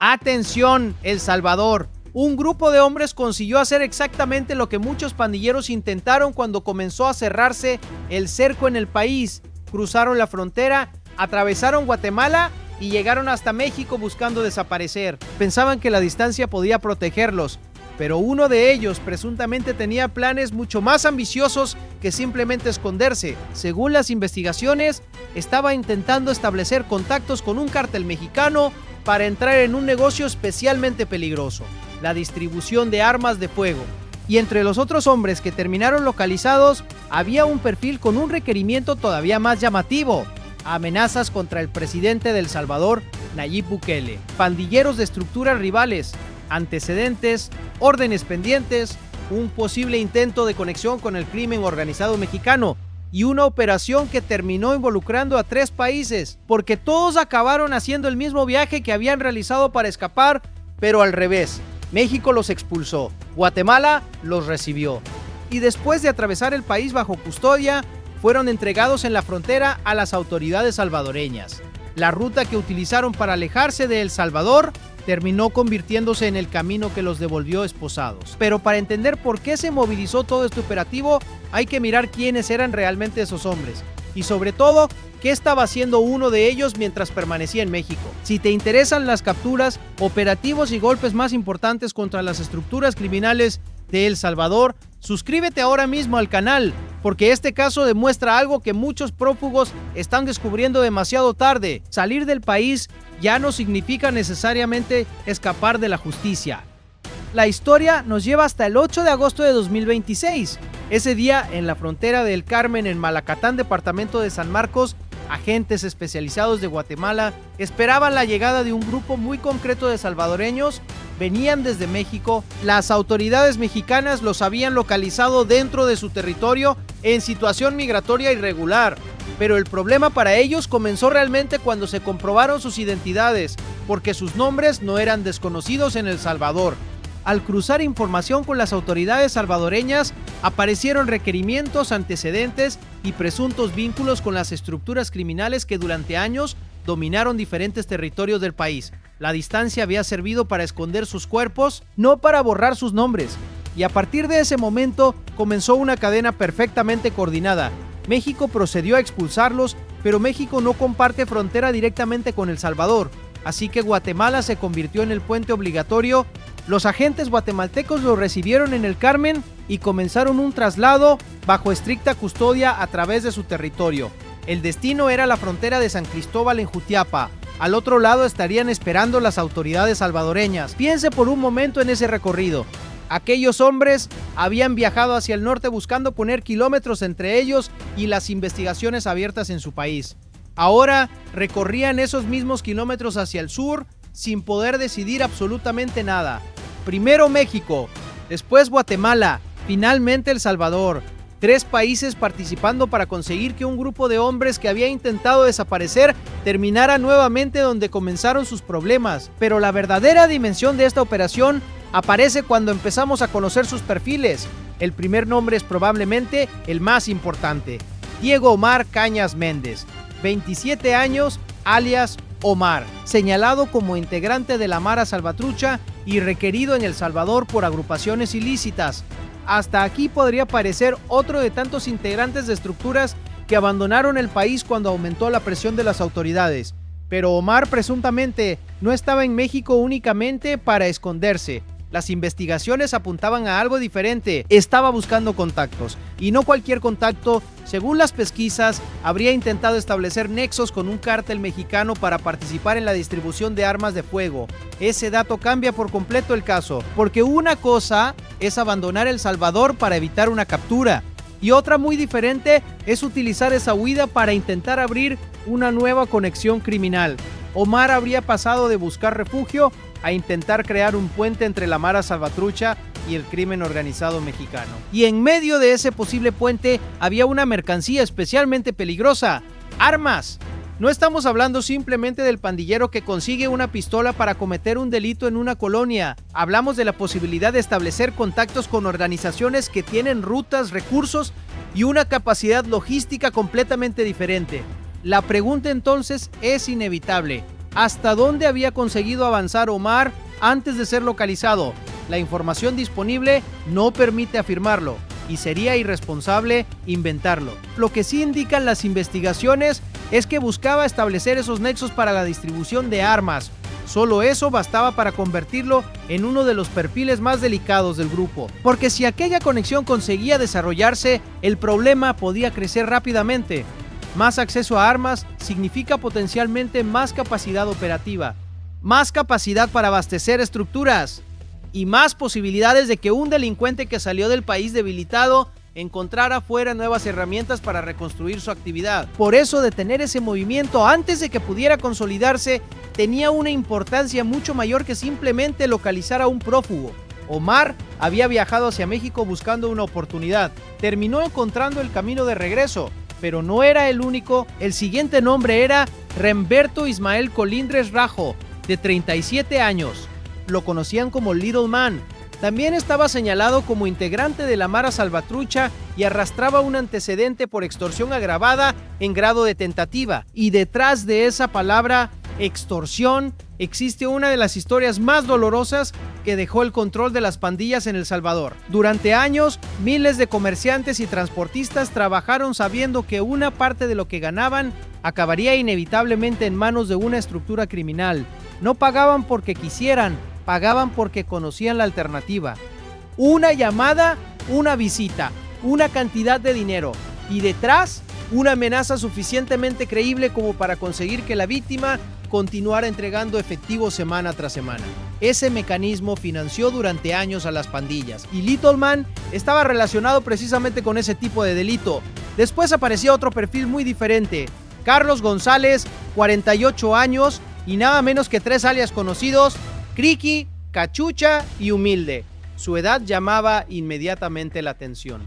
Atención, El Salvador. Un grupo de hombres consiguió hacer exactamente lo que muchos pandilleros intentaron cuando comenzó a cerrarse el cerco en el país. Cruzaron la frontera, atravesaron Guatemala y llegaron hasta México buscando desaparecer. Pensaban que la distancia podía protegerlos, pero uno de ellos presuntamente tenía planes mucho más ambiciosos que simplemente esconderse. Según las investigaciones, estaba intentando establecer contactos con un cártel mexicano para entrar en un negocio especialmente peligroso: la distribución de armas de fuego. Y entre los otros hombres que terminaron localizados, había un perfil con un requerimiento todavía más llamativo: amenazas contra el presidente de El Salvador, Nayib Bukele, pandilleros de estructuras rivales, antecedentes, órdenes pendientes, un posible intento de conexión con el crimen organizado mexicano y una operación que terminó involucrando a 3 países, porque todos acabaron haciendo el mismo viaje que habían realizado para escapar, pero al revés. México los expulsó, Guatemala los recibió, y después de atravesar el país bajo custodia, fueron entregados en la frontera a las autoridades salvadoreñas. La ruta que utilizaron para alejarse de El Salvador terminó convirtiéndose en el camino que los devolvió esposados. Pero para entender por qué se movilizó todo este operativo, hay que mirar quiénes eran realmente esos hombres, y sobre todo, qué estaba haciendo uno de ellos mientras permanecía en México. Si te interesan las capturas, operativos y golpes más importantes contra las estructuras criminales de El Salvador, suscríbete ahora mismo al canal, porque este caso demuestra algo que muchos prófugos están descubriendo demasiado tarde: salir del país ya no significa necesariamente escapar de la justicia. La historia nos lleva hasta el 8 de agosto de 2026. Ese día, en la frontera de El Carmen, en Malacatán, departamento de San Marcos, agentes especializados de Guatemala esperaban la llegada de un grupo muy concreto de salvadoreños. Venían desde México. Las autoridades mexicanas los habían localizado dentro de su territorio en situación migratoria irregular. Pero el problema para ellos comenzó realmente cuando se comprobaron sus identidades, porque sus nombres no eran desconocidos en El Salvador. Al cruzar información con las autoridades salvadoreñas, aparecieron requerimientos, antecedentes y presuntos vínculos con las estructuras criminales que durante años dominaron diferentes territorios del país. La distancia había servido para esconder sus cuerpos, no para borrar sus nombres. Y a partir de ese momento comenzó una cadena perfectamente coordinada. México procedió a expulsarlos, pero México no comparte frontera directamente con El Salvador, así que Guatemala se convirtió en el puente obligatorio. Los agentes guatemaltecos los recibieron en El Carmen y comenzaron un traslado bajo estricta custodia a través de su territorio. El destino era la frontera de San Cristóbal en Jutiapa. Al otro lado estarían esperando las autoridades salvadoreñas. Piense por un momento en ese recorrido. Aquellos hombres habían viajado hacia el norte buscando poner kilómetros entre ellos y las investigaciones abiertas en su país. Ahora recorrían esos mismos kilómetros hacia el sur sin poder decidir absolutamente nada. Primero México, después Guatemala, finalmente El Salvador. 3 países participando para conseguir que un grupo de hombres que había intentado desaparecer terminara nuevamente donde comenzaron sus problemas. Pero la verdadera dimensión de esta operación aparece cuando empezamos a conocer sus perfiles. El primer nombre es probablemente el más importante: Diego Omar Cañas Méndez, 27 años, alias Omar, señalado como integrante de la Mara Salvatrucha y requerido en El Salvador por agrupaciones ilícitas. Hasta aquí podría parecer otro de tantos integrantes de estructuras que abandonaron el país cuando aumentó la presión de las autoridades. Pero Omar presuntamente no estaba en México únicamente para esconderse. Las investigaciones apuntaban a algo diferente. Estaba buscando contactos, y no cualquier contacto. Según las pesquisas, habría intentado establecer nexos con un cártel mexicano para participar en la distribución de armas de fuego. Ese dato cambia por completo el caso, porque una cosa es abandonar El Salvador para evitar una captura, y otra muy diferente es utilizar esa huida para intentar abrir una nueva conexión criminal. Omar habría pasado de buscar refugio a intentar crear un puente entre la Mara Salvatrucha y el crimen organizado mexicano. Y en medio de ese posible puente había una mercancía especialmente peligrosa: armas. No estamos hablando simplemente del pandillero que consigue una pistola para cometer un delito en una colonia. Hablamos de la posibilidad de establecer contactos con organizaciones que tienen rutas, recursos y una capacidad logística completamente diferente. La pregunta entonces es inevitable: hasta dónde había conseguido avanzar Omar antes de ser localizado. La información disponible no permite afirmarlo y sería irresponsable inventarlo. Lo que sí indican las investigaciones es que buscaba establecer esos nexos para la distribución de armas. Solo eso bastaba para convertirlo en uno de los perfiles más delicados del grupo, porque si aquella conexión conseguía desarrollarse, el problema podía crecer rápidamente. Más acceso a armas significa potencialmente más capacidad operativa, más capacidad para abastecer estructuras y más posibilidades de que un delincuente que salió del país debilitado encontrara fuera nuevas herramientas para reconstruir su actividad. Por eso, detener ese movimiento antes de que pudiera consolidarse tenía una importancia mucho mayor que simplemente localizar a un prófugo. Omar había viajado hacia México buscando una oportunidad. Terminó encontrando el camino de regreso, pero no era el único. El siguiente nombre era Remberto Ismael Colindres Rajo, de 37 años. Lo conocían como Little Man. También estaba señalado como integrante de la Mara Salvatrucha y arrastraba un antecedente por extorsión agravada en grado de tentativa. Y detrás de esa palabra, extorsión, existe una de las historias más dolorosas que dejó el control de las pandillas en El Salvador. Durante años, miles de comerciantes y transportistas trabajaron sabiendo que una parte de lo que ganaban acabaría inevitablemente en manos de una estructura criminal. No pagaban porque quisieran, pagaban porque conocían la alternativa. Una llamada, una visita, una cantidad de dinero y detrás una amenaza suficientemente creíble como para conseguir que la víctima continuara entregando efectivo semana tras semana. Ese mecanismo financió durante años a las pandillas y Little Man estaba relacionado precisamente con ese tipo de delito. Después aparecía otro perfil muy diferente, Carlos González, 48 años y nada menos que 3 alias conocidos: Criqui, Cachucha y Humilde. Su edad llamaba inmediatamente la atención.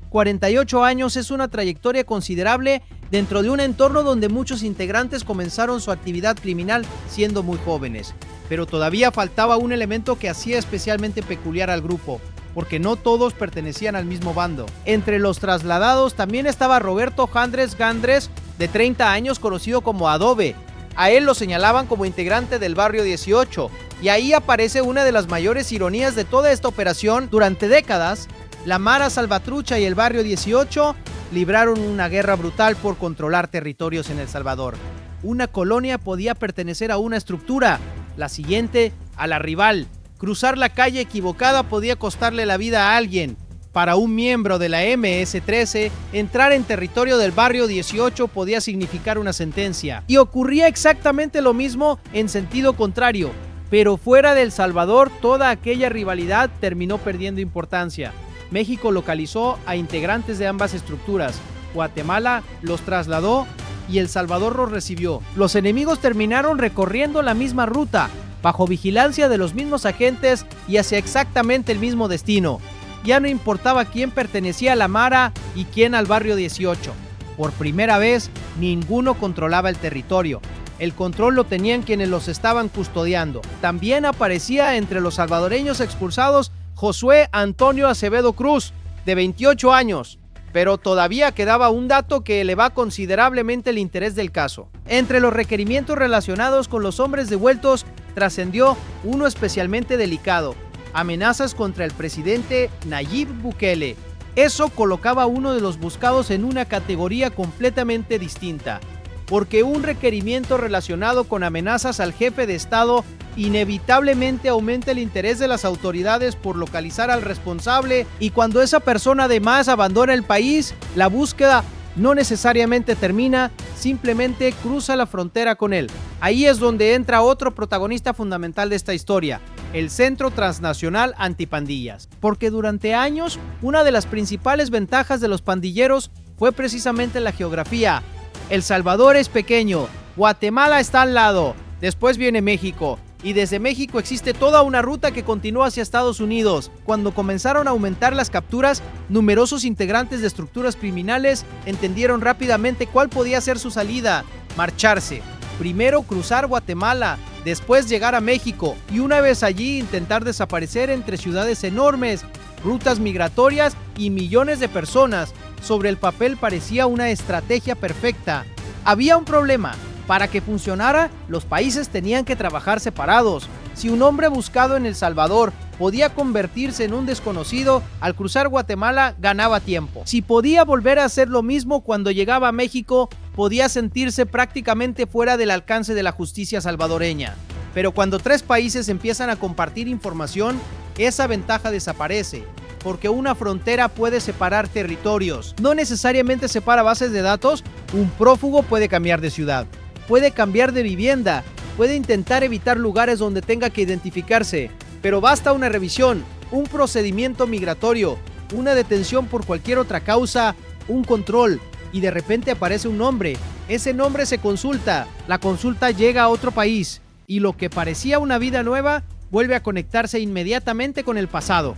48 años es una trayectoria considerable dentro de un entorno donde muchos integrantes comenzaron su actividad criminal siendo muy jóvenes. Pero todavía faltaba un elemento que hacía especialmente peculiar al grupo, porque no todos pertenecían al mismo bando. Entre los trasladados también estaba Roberto Jandres Gandres, de 30 años, conocido como Adobe. A él lo señalaban como integrante del Barrio 18, y ahí aparece una de las mayores ironías de toda esta operación. Durante décadas, la Mara Salvatrucha y el Barrio 18 libraron una guerra brutal por controlar territorios en El Salvador. Una colonia podía pertenecer a una estructura, la siguiente a la rival. Cruzar la calle equivocada podía costarle la vida a alguien. Para un miembro de la MS-13, entrar en territorio del Barrio 18 podía significar una sentencia. Y ocurría exactamente lo mismo en sentido contrario. Pero fuera de El Salvador, toda aquella rivalidad terminó perdiendo importancia. México localizó a integrantes de ambas estructuras. Guatemala los trasladó y El Salvador los recibió. Los enemigos terminaron recorriendo la misma ruta, bajo vigilancia de los mismos agentes y hacia exactamente el mismo destino. Ya no importaba quién pertenecía a la Mara y quién al Barrio 18. Por primera vez, ninguno controlaba el territorio. El control lo tenían quienes los estaban custodiando. También aparecía entre los salvadoreños expulsados Josué Antonio Acevedo Cruz, de 28 años. Pero todavía quedaba un dato que eleva considerablemente el interés del caso. Entre los requerimientos relacionados con los hombres devueltos, trascendió uno especialmente delicado: amenazas contra el presidente Nayib Bukele. Eso colocaba a uno de los buscados en una categoría completamente distinta, porque un requerimiento relacionado con amenazas al jefe de Estado inevitablemente aumenta el interés de las autoridades por localizar al responsable, y cuando esa persona además abandona el país, la búsqueda no necesariamente termina, simplemente cruza la frontera con él. Ahí es donde entra otro protagonista fundamental de esta historia: el Centro Transnacional Antipandillas. Porque durante años, una de las principales ventajas de los pandilleros fue precisamente la geografía. El Salvador es pequeño, Guatemala está al lado, después viene México, y desde México existe toda una ruta que continúa hacia Estados Unidos. Cuando comenzaron a aumentar las capturas, numerosos integrantes de estructuras criminales entendieron rápidamente cuál podía ser su salida: marcharse. Primero cruzar Guatemala, después llegar a México, y una vez allí intentar desaparecer entre ciudades enormes, rutas migratorias y millones de personas. Sobre el papel parecía una estrategia perfecta. Había un problema: Para que funcionara, los países tenían que trabajar separados. Si un hombre buscado en El Salvador podía convertirse en un desconocido, al cruzar Guatemala ganaba tiempo. Si podía volver a hacer lo mismo cuando llegaba a México, podía sentirse prácticamente fuera del alcance de la justicia salvadoreña. Pero cuando tres países empiezan a compartir información, esa ventaja desaparece, porque una frontera puede separar territorios. No necesariamente separa bases de datos. Un prófugo puede cambiar de ciudad, puede cambiar de vivienda, puede intentar evitar lugares donde tenga que identificarse, pero basta una revisión, un procedimiento migratorio, una detención por cualquier otra causa, un control, y de repente aparece un nombre. Ese nombre se consulta, la consulta llega a otro país, y lo que parecía una vida nueva vuelve a conectarse inmediatamente con el pasado.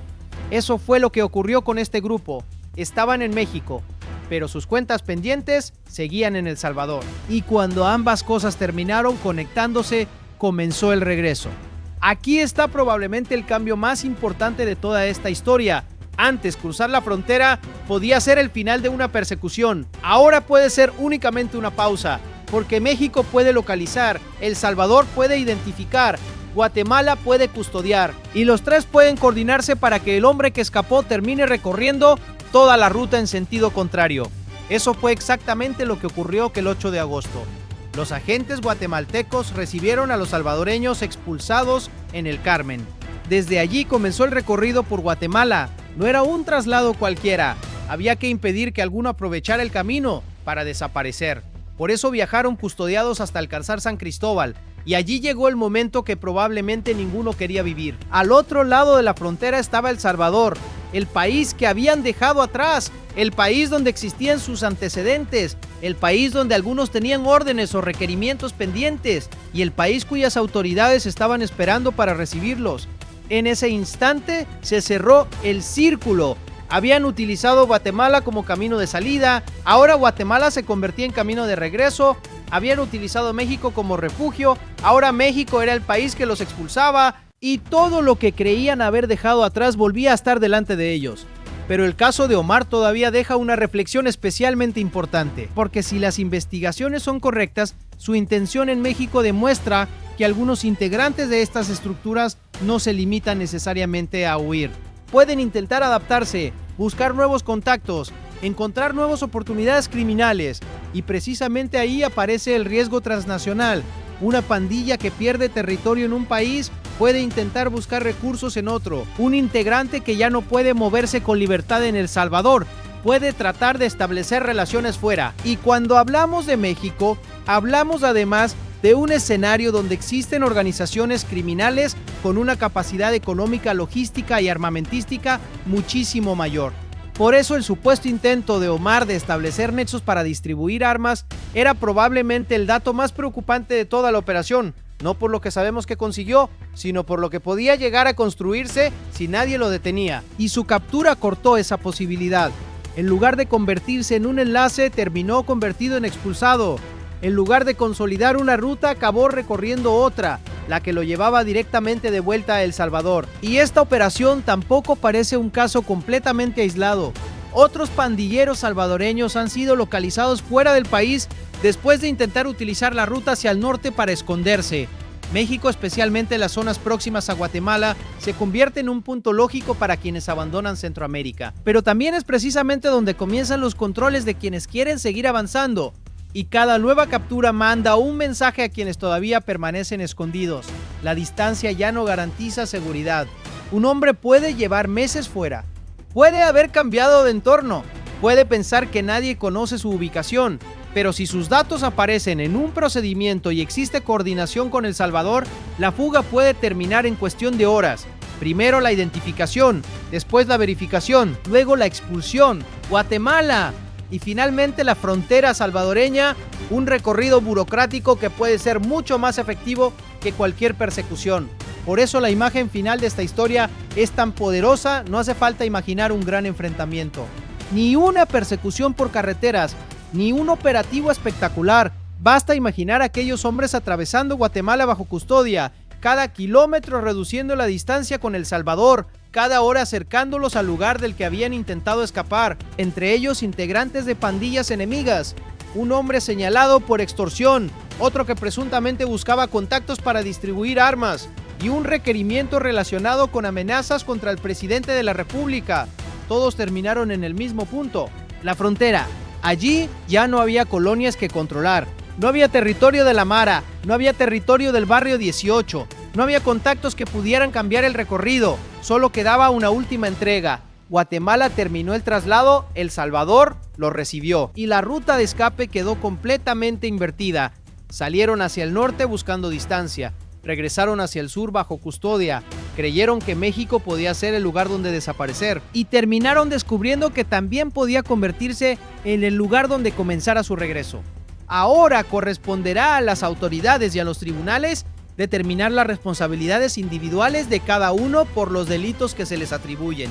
Eso fue lo que ocurrió con este grupo. Estaban en México, pero sus cuentas pendientes seguían en El Salvador. Y cuando ambas cosas terminaron conectándose, comenzó el regreso. Aquí está probablemente el cambio más importante de toda esta historia. Antes, cruzar la frontera podía ser el final de una persecución. Ahora puede ser únicamente una pausa, porque México puede localizar, El Salvador puede identificar, Guatemala puede custodiar, y los tres pueden coordinarse para que el hombre que escapó termine recorriendo toda la ruta en sentido contrario. Eso fue exactamente lo que ocurrió aquel 8 de agosto. Los agentes guatemaltecos recibieron a los salvadoreños expulsados en el Carmen. Desde allí comenzó el recorrido por Guatemala. No era un traslado cualquiera. Había que impedir que alguno aprovechara el camino para desaparecer. Por eso viajaron custodiados hasta alcanzar San Cristóbal, y allí llegó el momento que probablemente ninguno quería vivir. Al otro lado de la frontera estaba El Salvador, el país que habían dejado atrás, el país donde existían sus antecedentes, el país donde algunos tenían órdenes o requerimientos pendientes, y el país cuyas autoridades estaban esperando para recibirlos. En ese instante se cerró el círculo. Habían utilizado Guatemala como camino de salida, ahora Guatemala se convertía en camino de regreso. Habían utilizado México como refugio, ahora México era el país que los expulsaba, y todo lo que creían haber dejado atrás volvía a estar delante de ellos. Pero el caso de Omar todavía deja una reflexión especialmente importante, porque si las investigaciones son correctas, su intención en México demuestra que algunos integrantes de estas estructuras no se limitan necesariamente a huir. Pueden intentar adaptarse, buscar nuevos contactos, encontrar nuevas oportunidades criminales, y precisamente ahí aparece el riesgo transnacional. Una pandilla que pierde territorio en un país puede intentar buscar recursos en otro. Un integrante que ya no puede moverse con libertad en El Salvador puede tratar de establecer relaciones fuera. Y cuando hablamos de México, hablamos además de un escenario donde existen organizaciones criminales con una capacidad económica, logística y armamentística muchísimo mayor. Por eso el supuesto intento de Omar de establecer nexos para distribuir armas era probablemente el dato más preocupante de toda la operación, no por lo que sabemos que consiguió, sino por lo que podía llegar a construirse si nadie lo detenía. Y su captura cortó esa posibilidad. En lugar de convertirse en un enlace, terminó convertido en expulsado. En lugar de consolidar una ruta, acabó recorriendo otra, la que lo llevaba directamente de vuelta a El Salvador. Y esta operación tampoco parece un caso completamente aislado. Otros pandilleros salvadoreños han sido localizados fuera del país después de intentar utilizar la ruta hacia el norte para esconderse. México, especialmente las zonas próximas a Guatemala, se convierte en un punto lógico para quienes abandonan Centroamérica. Pero también es precisamente donde comienzan los controles de quienes quieren seguir avanzando. Y cada nueva captura manda un mensaje a quienes todavía permanecen escondidos. La distancia ya no garantiza seguridad. Un hombre puede llevar meses fuera, puede haber cambiado de entorno, puede pensar que nadie conoce su ubicación, pero si sus datos aparecen en un procedimiento y existe coordinación con El Salvador, la fuga puede terminar en cuestión de horas. Primero la identificación, después la verificación, luego la expulsión. Guatemala. Y finalmente la frontera salvadoreña, un recorrido burocrático que puede ser mucho más efectivo que cualquier persecución. Por eso la imagen final de esta historia es tan poderosa, no hace falta imaginar un gran enfrentamiento. Ni una persecución por carreteras, ni un operativo espectacular. Basta imaginar a aquellos hombres atravesando Guatemala bajo custodia, cada kilómetro reduciendo la distancia con El Salvador, cada hora acercándolos al lugar del que habían intentado escapar, entre ellos integrantes de pandillas enemigas, un hombre señalado por extorsión, otro que presuntamente buscaba contactos para distribuir armas y un requerimiento relacionado con amenazas contra el presidente de la República. Todos terminaron en el mismo punto, la frontera. Allí ya no había colonias que controlar, no había territorio de la Mara, no había territorio del barrio 18, no había contactos que pudieran cambiar el recorrido, solo quedaba una última entrega. Guatemala terminó el traslado, El Salvador lo recibió y la ruta de escape quedó completamente invertida. Salieron hacia el norte buscando distancia, regresaron hacia el sur bajo custodia, creyeron que México podía ser el lugar donde desaparecer y terminaron descubriendo que también podía convertirse en el lugar donde comenzara su regreso. Ahora corresponderá a las autoridades y a los tribunales determinar las responsabilidades individuales de cada uno por los delitos que se les atribuyen.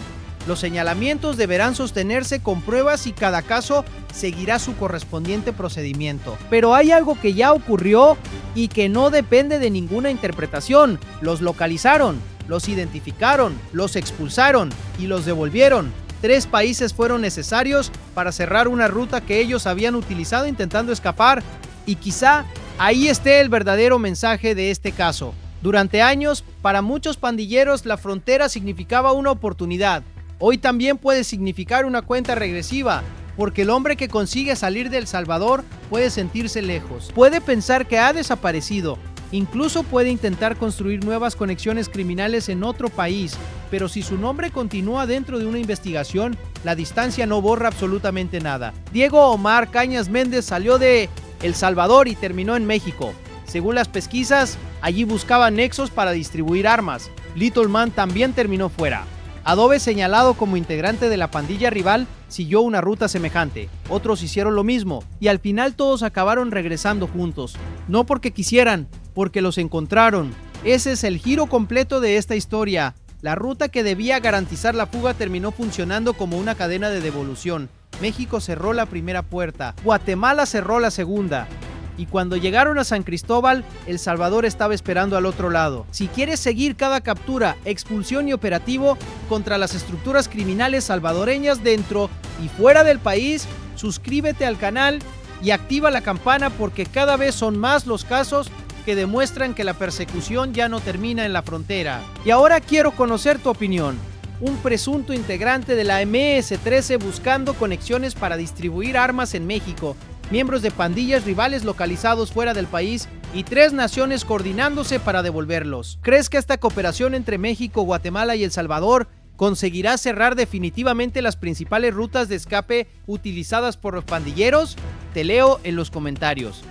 Los señalamientos deberán sostenerse con pruebas y cada caso seguirá su correspondiente procedimiento. Pero hay algo que ya ocurrió y que no depende de ninguna interpretación. Los localizaron, los identificaron, los expulsaron y los devolvieron. 3 países fueron necesarios para cerrar una ruta que ellos habían utilizado intentando escapar. Y quizá ahí esté el verdadero mensaje de este caso. Durante años, para muchos pandilleros, la frontera significaba una oportunidad. Hoy también puede significar una cuenta regresiva, porque el hombre que consigue salir de El Salvador puede sentirse lejos, puede pensar que ha desaparecido, incluso puede intentar construir nuevas conexiones criminales en otro país, pero si su nombre continúa dentro de una investigación, la distancia no borra absolutamente nada. Diego Omar Cañas Méndez salió de El Salvador y terminó en México. Según las pesquisas, allí buscaba nexos para distribuir armas. Little Man también terminó fuera. Adobe, señalado como integrante de la pandilla rival, siguió una ruta semejante. Otros hicieron lo mismo y al final todos acabaron regresando juntos. No porque quisieran, porque los encontraron. Ese es el giro completo de esta historia. La ruta que debía garantizar la fuga terminó funcionando como una cadena de devolución. México cerró la primera puerta, Guatemala cerró la segunda. Y cuando llegaron a San Cristóbal, El Salvador estaba esperando al otro lado. Si quieres seguir cada captura, expulsión y operativo contra las estructuras criminales salvadoreñas dentro y fuera del país, suscríbete al canal y activa la campana porque cada vez son más los casos que demuestran que la persecución ya no termina en la frontera. Y ahora quiero conocer tu opinión. Un presunto integrante de la MS-13 buscando conexiones para distribuir armas en México, miembros de pandillas rivales localizados fuera del país y 3 naciones coordinándose para devolverlos. ¿Crees que esta cooperación entre México, Guatemala y El Salvador conseguirá cerrar definitivamente las principales rutas de escape utilizadas por los pandilleros? Te leo en los comentarios.